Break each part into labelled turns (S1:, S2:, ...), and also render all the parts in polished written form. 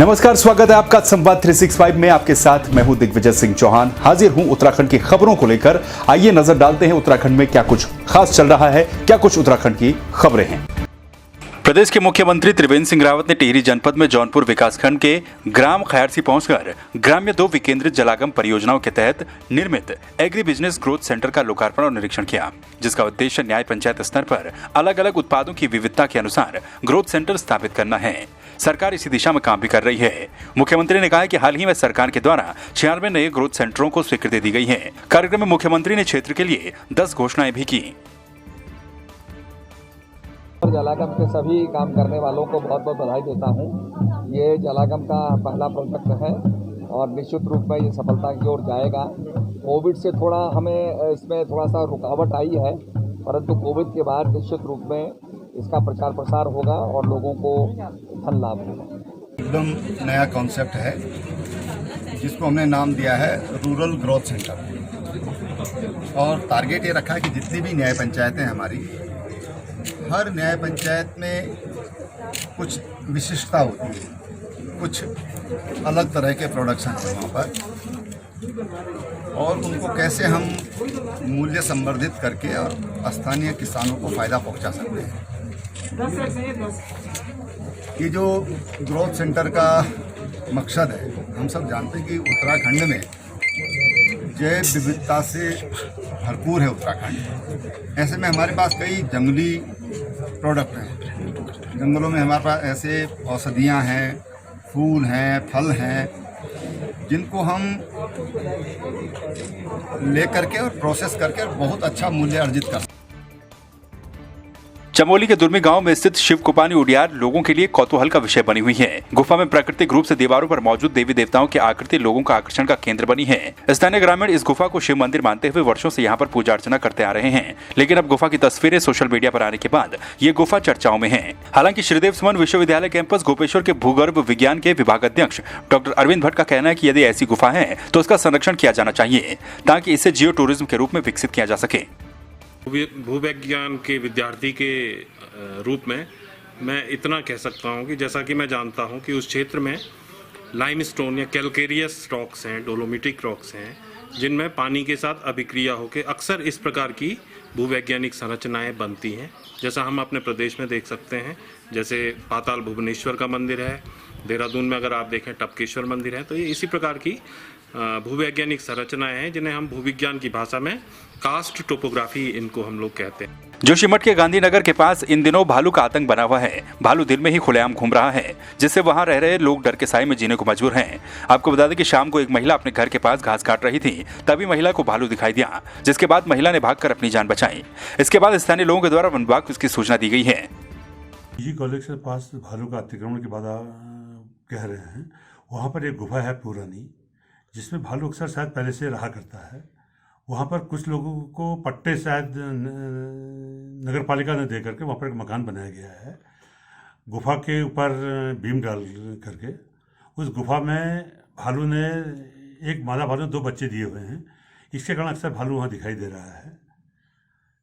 S1: नमस्कार, स्वागत है आपका संवाद 365 में। आपके साथ मैं हूं दिग्विजय सिंह चौहान। हाजिर हूं उत्तराखंड की खबरों को लेकर। आइए नजर डालते हैं उत्तराखंड में क्या कुछ खास चल रहा है, क्या कुछ उत्तराखंड की खबरें हैं। प्रदेश के मुख्यमंत्री त्रिवेंद्र सिंह रावत ने टिहरी जनपद में जौनपुर विकासखंड के ग्राम खैरसी पहुंचकर ग्राम्य 2 विकेंद्रित जलागम परियोजनाओं के तहत निर्मित एग्री बिजनेस ग्रोथ सेंटर का लोकार्पण और निरीक्षण किया, जिसका उद्देश्य न्याय पंचायत स्तर पर अलग अलग उत्पादों की विविधता के अनुसार ग्रोथ सेंटर स्थापित करना है। सरकार इसी दिशा में काम भी कर रही है। मुख्यमंत्री ने कहा कि हाल ही में सरकार के द्वारा 96 नए ग्रोथ सेंटरों को स्वीकृति दी गई है। कार्यक्रम में मुख्यमंत्री ने क्षेत्र के लिए 10 घोषणाएं भी की।
S2: जलागम के सभी काम करने वालों को बहुत बहुत बधाई देता हूं। ये जलागम का पहला प्रोजेक्ट है और निश्चित रूप में ये सफलता की ओर जाएगा। कोविड से थोड़ा हमें इसमें थोड़ा सा रुकावट आई है, परंतु कोविड के बाद निश्चित रूप में इसका प्रचार प्रसार होगा और लोगों को धन लाभ होगा।
S3: एकदम नया कॉन्सेप्ट है जिसको हमने नाम दिया है रूरल ग्रोथ सेंटर, और टारगेट ये रखा है कि जितनी भी न्याय पंचायतें हमारी, हर न्याय पंचायत में कुछ विशिष्टता होती है, कुछ अलग तरह के प्रोडक्शन हैं वहाँ पर, और उनको कैसे हम मूल्य संवर्धित करके और स्थानीय किसानों को फ़ायदा पहुँचा सकते हैं। ये जो ग्रोथ सेंटर का मकसद है, हम सब जानते हैं कि उत्तराखंड में जैव विविधता से भरपूर है उत्तराखंड। ऐसे में हमारे पास कई जंगली प्रोडक्ट हैं। जंगलों में हमारे पास ऐसे औषधियाँ हैं, फूल हैं, फल हैं, जिनको हम ले करके और प्रोसेस करके बहुत अच्छा मूल्य अर्जित कर सकते हैं।
S1: चमोली के दुर्मी गांव में स्थित शिव कुपानी उडियार लोगों के लिए कौतूहल का विषय बनी हुई है। गुफा में प्राकृतिक रूप से दीवारों पर मौजूद देवी देवताओं की आकृति लोगों का आकर्षण का केंद्र बनी है। स्थानीय ग्रामीण इस गुफा को शिव मंदिर मानते हुए वर्षों से यहां पर पूजा अर्चना करते आ रहे हैं, लेकिन अब गुफा की तस्वीरें सोशल मीडिया पर आने के बाद ये गुफा चर्चाओं में है। हालांकि श्रीदेव सुमन विश्वविद्यालय कैंपस गोपेश्वर के भूगर्भ विज्ञान के विभागाध्यक्ष डॉक्टर अरविंद भट्ट का कहना है कि यदि ऐसी गुफा है तो उसका संरक्षण किया जाना चाहिए ताकि इसे जियो टूरिज्म के रूप में विकसित किया जा सके।
S4: भूविज्ञान के विद्यार्थी के रूप में मैं इतना कह सकता हूं कि जैसा कि मैं जानता हूं कि उस क्षेत्र में लाइमस्टोन या कैल्केरियस रॉक्स हैं, डोलोमिटिक रॉक्स हैं, जिनमें पानी के साथ अभिक्रिया होकर अक्सर इस प्रकार की भूवैज्ञानिक संरचनाएं बनती हैं। जैसा हम अपने प्रदेश में देख सकते हैं, जैसे पाताल भुवनेश्वर का मंदिर है, देहरादून में अगर आप देखें टपकेश्वर मंदिर है, तो ये इसी प्रकार की भूवैज्ञानिक संरचनाएं हैं जिन्हें हम भूविज्ञान की भाषा में कास्ट टोपोग्राफी इनको हम लोग कहते हैं।
S1: जोशीमठ के गांधीनगर के पास इन दिनों भालू का आतंक बना हुआ है। भालू दिन में ही खुलेआम घूम रहा है, जिससे वहां रह रहे लोग डर के साए में जीने को मजबूर हैं। आपको बता दें कि शाम को एक महिला अपने घर के पास घास काट रही थी, तभी महिला को भालू दिखाई दिया, जिसके बाद महिला ने भागकर अपनी जान बचाई। इसके बाद स्थानीय लोगों के द्वारा वन विभाग को इसकी सूचना दी गई है।
S5: पीजी कॉलेज के पास भालू का अतिक्रमण के बाद कह रहे हैं, वहाँ पर एक गुफा है पुरानी, जिसमें भालू अक्सर शायद पहले से रहा करता है। वहाँ पर कुछ लोगों को पट्टे शायद नगर पालिका ने दे करके वहाँ पर एक मकान बनाया गया है, गुफा के ऊपर बीम डाल करके। उस गुफा में भालू ने एक मादा भालू ने 2 बच्चे दिए हुए हैं। इसके कारण अक्सर भालू वहाँ दिखाई दे रहा है।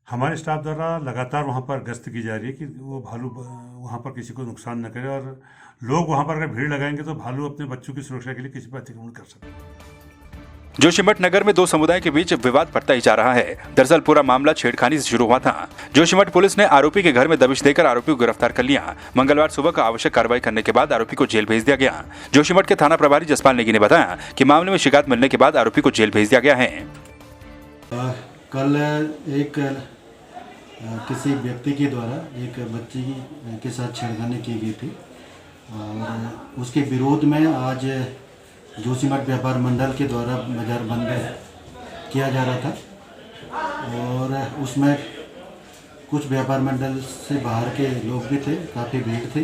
S5: हमारे स्टाफ द्वारा लगातार वहाँ पर गश्त की जा रही है कि वो भालू वहाँ पर किसी को नुकसान न करे, और लोग वहाँ पर अगर भीड़ लगाएंगे तो भालू अपने बच्चों की सुरक्षा के लिए किसी पर अतिक्रमण कर सकते हैं।
S1: जोशीमठ नगर में 2 समुदायों के बीच विवाद बढ़ता ही जा रहा है। दरअसल पूरा मामला छेड़खानी से शुरू हुआ था। जोशीमठ पुलिस ने आरोपी के घर में दबिश देकर आरोपी को गिरफ्तार कर लिया। मंगलवार सुबह का आवश्यक कार्रवाई करने के बाद आरोपी को जेल भेज दिया गया। जोशीमठ के थाना प्रभारी जसपाल नेगी ने बताया कि मामले में शिकायत मिलने के बाद आरोपी को जेल भेज दिया गया है।
S6: कल एक किसी व्यक्ति के द्वारा एक बच्ची के साथ छेड़खानी की गई थी, और उसके विरोध में आज जोशीमठ व्यापार मंडल के द्वारा बाजार बंद किया जा रहा था, और उसमें कुछ व्यापार मंडल से बाहर के लोग भी थे, काफ़ी भीड़ थी,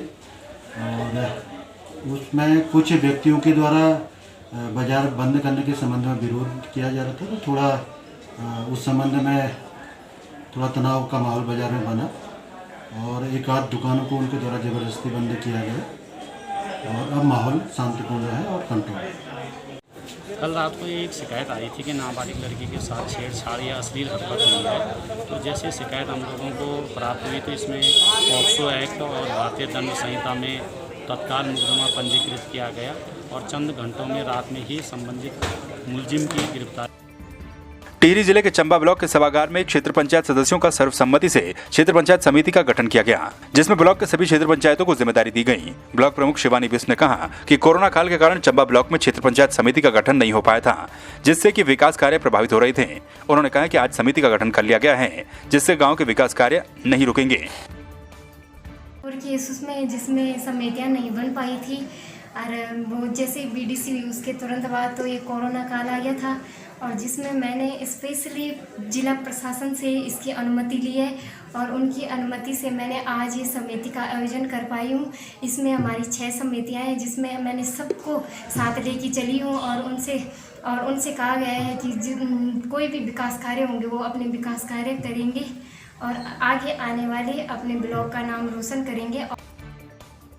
S6: और उसमें कुछ व्यक्तियों के द्वारा बाजार बंद करने के संबंध में विरोध किया जा रहा था। तो थोड़ा उस संबंध में थोड़ा तनाव का माहौल बाजार में बना, और एक आध दुकानों को उनके द्वारा ज़बरदस्ती बंद किया गया, और अब माहौल शांतिपूर्ण है और कंट्रोल है।
S7: कल रात को एक शिकायत आई थी कि नाबालिग लड़की के साथ छेड़छाड़ या अश्लील हरकत हुई है। तो जैसे शिकायत हम लोगों को प्राप्त हुई तो इसमें पॉक्सो एक्ट और भारतीय दंड संहिता में तत्काल मुकदमा पंजीकृत किया गया और चंद घंटों में रात में ही संबंधित मुलजिम की गिरफ्तारी।
S1: टिहरी जिले के चंबा ब्लॉक के सभागार में क्षेत्र पंचायत सदस्यों का सर्वसम्मति से क्षेत्र पंचायत समिति का गठन किया गया, जिसमें ब्लॉक के सभी क्षेत्र पंचायतों को जिम्मेदारी दी गई। ब्लॉक प्रमुख शिवानी बिष्ट ने कहा कि कोरोना काल के कारण चंबा ब्लॉक में क्षेत्र पंचायत समिति का गठन नहीं हो पाया था, जिससे कि विकास कार्य प्रभावित हो रहे थे। उन्होंने कहा कि आज समिति का गठन कर लिया गया है, जिससे गाँव के विकास कार्य नहीं रुकेंगे।
S8: उसमें जिसमें समितियाँ नहीं बन पाई थी और वो जैसे बीडीसी हुई उसके तुरंत बाद तो ये कोरोना काल आ गया था, और जिसमें मैंने स्पेशली जिला प्रशासन से इसकी अनुमति ली है और उनकी अनुमति से मैंने आज ये समिति का आयोजन कर पाई हूँ। इसमें हमारी 6 समितियाँ हैं, जिसमें मैंने सबको साथ लेके चली हूँ और उनसे कहा गया है कि कोई भी विकास कार्य होंगे वो अपने विकास कार्य करेंगे और आगे आने वाले अपने ब्लॉक का नाम रोशन करेंगे।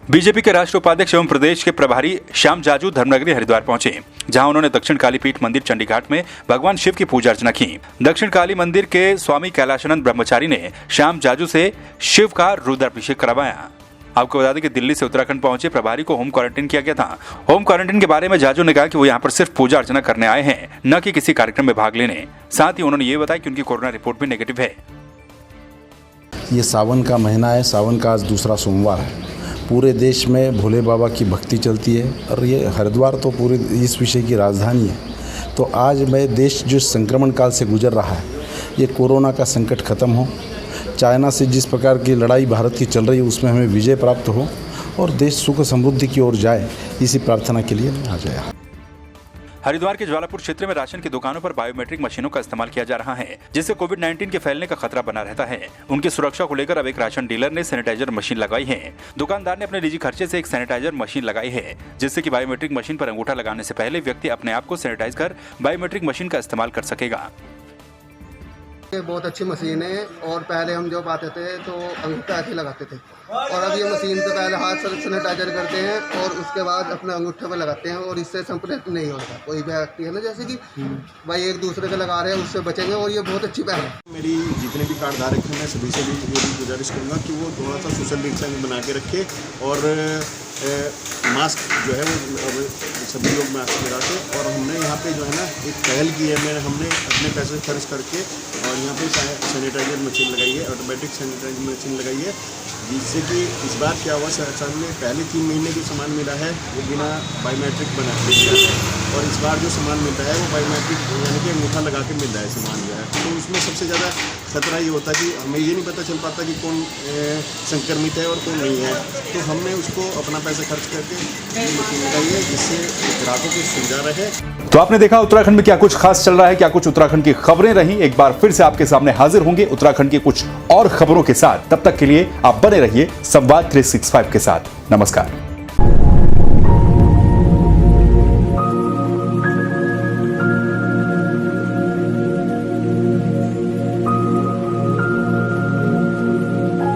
S1: बीजेपी के राष्ट्रीय उपाध्यक्ष एवं प्रदेश के प्रभारी श्याम जाजू धर्मनगरी हरिद्वार पहुंचे, जहां उन्होंने दक्षिण काली पीठ मंदिर चंडीघाट में भगवान शिव की पूजा अर्चना की। दक्षिण काली मंदिर के स्वामी कैलाशानंद ब्रह्मचारी ने श्याम जाजू से शिव का रुद्राभिषेक करवाया। आपको बता दें कि दिल्ली से उत्तराखंड पहुंचे प्रभारी को होम क्वारंटाइन किया गया था। होम क्वारंटाइन के बारे में जाजू ने कहा कि वो यहाँ पर सिर्फ पूजा अर्चना करने आए हैं, न कि किसी कार्यक्रम में भाग लेने। साथ ही उन्होंने ये बताया कि उनकी कोरोना रिपोर्ट भी नेगेटिव है।
S9: ये सावन का महीना है, सावन का आज दूसरा सोमवार है। पूरे देश में भोले बाबा की भक्ति चलती है और ये हरिद्वार तो पूरे इस विषय की राजधानी है। तो आज मैं देश जो संक्रमण काल से गुजर रहा है, ये कोरोना का संकट खत्म हो, चाइना से जिस प्रकार की लड़ाई भारत की चल रही है उसमें हमें विजय प्राप्त हो और देश सुख समृद्धि की ओर जाए, इसी प्रार्थना के लिए मैं आज आया।
S1: हरिद्वार के ज्वालापुर क्षेत्र में राशन की दुकानों पर बायोमेट्रिक मशीनों का इस्तेमाल किया जा रहा है, जिससे कोविड-19 के फैलने का खतरा बना रहता है। उनकी सुरक्षा को लेकर अब एक राशन डीलर ने सैनिटाइजर मशीन लगाई है। दुकानदार ने अपने निजी खर्चे से एक सैनिटाइजर मशीन लगाई है, जिससे कि बायोमेट्रिक मशीन पर अंगूठा लगाने से पहले व्यक्ति अपने आप को सैनिटाइज कर बायोमेट्रिक मशीन का इस्तेमाल कर सकेगा।
S10: ये बहुत अच्छी मशीन है और पहले हम जब आते थे तो अंगूठा ऐसे लगाते थे और अब ये मशीन से पहले हाथ से सैनिटाइजर करते हैं और उसके बाद अपने अंगूठे पर लगाते हैं और इससे संपर्क नहीं होता। कोई व्यक्ति है ना जैसे कि भाई एक दूसरे के लगा रहे हैं उससे बचेंगे और ये बहुत अच्छी पहल है।
S11: मेरी जितने भी कार्ड धारक हैं मैं सभी से भी ये गुजारिश करूँगा कि वो थोड़ा सा सोशल डिस्टेंस बना के रखे और मास्क जो है वो सभी लोग मास्क लगाते। और हमने यहाँ पे जो है ना एक पहल की है, हमने अपने पैसे खर्च करके और यहाँ पे सैनिटाइजर मशीन लगाई है, ऑटोमेटिक सैनिटाइजर मशीन लगाई है, जिससे कि इस बार क्या हुआ सामने पहले 3 महीने जो सामान मिला है वो बिना बायोमेट्रिक बना के मिला है और इस बार जो सामान मिल रहा है वो बायोमेट्रिक यानी कि अंगूठा लगा के मिल रहा है सामान जो है। तो उसमें सबसे ज़्यादा खतरा ये होता है कि हमें ये नहीं पता चल पाता कि कौन संक्रमित है और कौन नहीं है। तो हमने उसको अपना पैसे खर्च करके ये मशीन लगाई है, जिससे ग्राहकों की सुविधा रहे।
S1: तो आपने देखा उत्तराखंड में क्या कुछ खास चल रहा है, क्या कुछ उत्तराखंड की खबरें रही। एक बार फिर से आपके सामने हाजिर होंगे उत्तराखंड की कुछ और खबरों के साथ। तब तक के लिए आप बने रहिए संवाद 365 के साथ। नमस्कार।